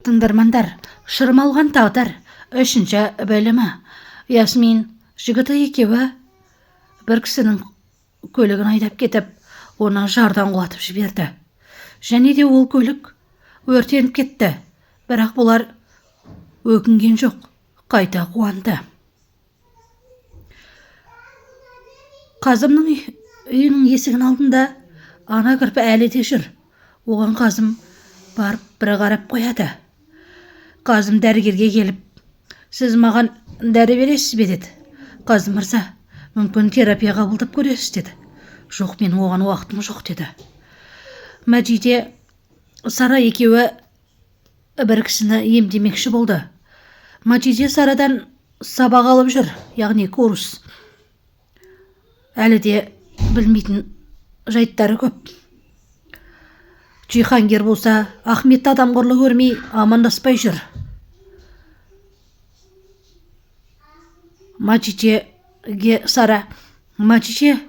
Тыңдармандар, шырмалған тағдыр 3-ші бөлімі. Ясмин жігіті екеуі бір кісінің көлігін айдап кетіп, оны жардан құлатып жіберді. Және де ол көлік өртеніп кетті. Бірақ бұлар өкінген жоқ, қайта қуанды. Қазымның үйінің есігін алдында ана кірпі әлі де жүр. Оған Қазым барып бір қарап қояды. Қазым дәрігерге келіп, сіз маған дәрі бересіз бе деді. Қазым мырза, мүмкін терапия қабылдап көресіз деді. Жоқ, мен оған уақытым жоқ деді. Мәжиде Сара екеуі бір кісіні емдемекші болды. Мәжиде Сарадан сабақ алып жүр, яғни курс. Әлі де білмейтін жайттары көп. Жиһангер болса, Ахмет адамғұрлы көрмей амандаспай жүр. Мәжидеге Сара, Мәжиде,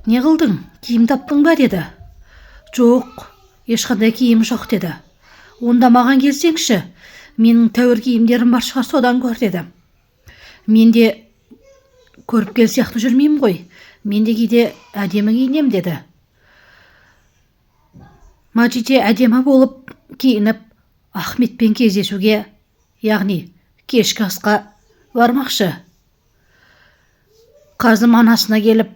не қылдың? Киім таптың ба деді. Жоқ, ешқандай киім жоқ деді. Онда маған келсеңші, менің тәуір киімдерім бар шығар, содан көр деді. Мен де көріп кел сияқты жүрмеймін ғой. Мен де кейде әдемі киінем деді. Мәжиде әдемі болып киініп Ахметпен кездесуге, яғни кешкі асқа бармақшы. Қазым анасына келіп,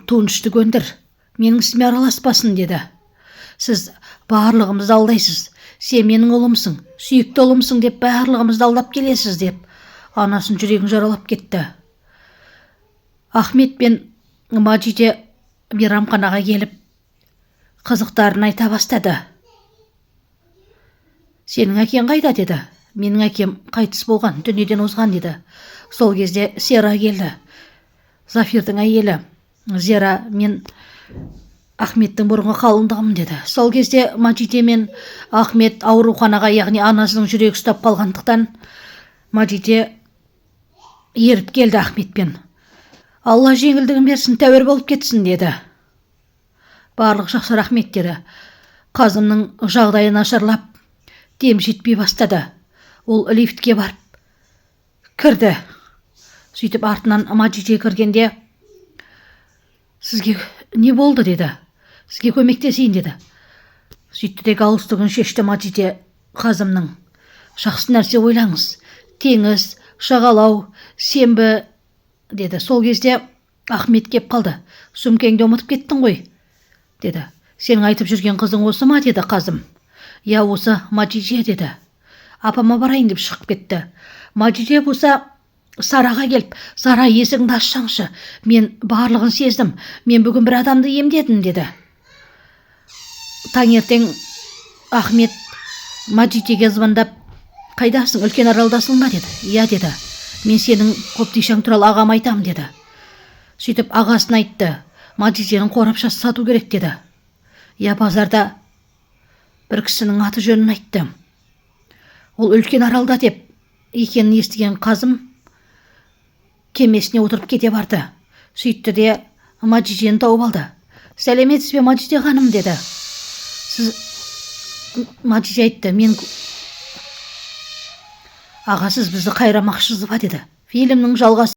тонышты көндір, менің ісіме араласпасын деді. Сіз барлығымызды алдайсыз, сен менің ұлымсың, сүйікті ұлымсың деп барлығымызды алдап келесіз деп, анасын жүрегін жаралап кетті. Ахмет пен Мәжиде мейрамханаға келіп, қызықтарын айта бастады. Сенің әкең қайда деді. Менің әкем қайтыс болған, дүниеден озған деді. Сол кезде Зера келді. Зафирдің әйелі. Зера, мен Ахметтің бұрынғы қалыңдығым деді. Сол кезде Мәжиде мен Ахмет ауруханаға, яғни анасының жүрегі ұстап қалғандықтан, Мәжиде еріп келді Ахметпен. Алла жеңілдігін берсін, тәуір болып кетсін деді. Барлық жақсы рахмет деді. Қазымның жағдайы нашарлап, дем жетпей бастады. Ол лифтке барып кірді. Сөйтіп артынан Мәжиде кіргенде, сізге не болды деді. Сізге көмектесейін деді. Сөйтті де галстугын шешті Мәжиде Қазымның. Жақсы нәрсе ойлаңыз. Теңіз, жағалау, сенбі деді. Сол кезде Ахмет кеп қалды. Сөмкеңді ұмытып кеттің ғой деді. Сенің айтып жүрген қызың осы ма деді Қазым. Я, осы Мәжиде деді. Апама барайын деп шығып кетті. Мәжиде болса Сараға келіп, Сара, есігіңді ашсаңшы, мен барлығын сездім, мен бүгін бір адамды емдедім деді. Таңертең Ахмет Мәжидеге звондап, қайдасың, үлкен аралдасың ба деді. Иә деді. Мен сенің қобдишаң туралы ағам айтам деді. Сөйтіп ағасын айтты. Мәжиденің қорапшасы сату керек деді. Я, базарда бір кісінің аты жөнін айтты. Ол үлкен аралда деп екенін естіген Қазым кемесіне отырып кете барды. Сөйтті де Мәжидені тауып алды. Сәлеметсіз бе Мәжиде ханым деді. Мәжиде айтты, мен аға, сіз бізді қайрамақшысыз ба деді. Фильмнің жалғасы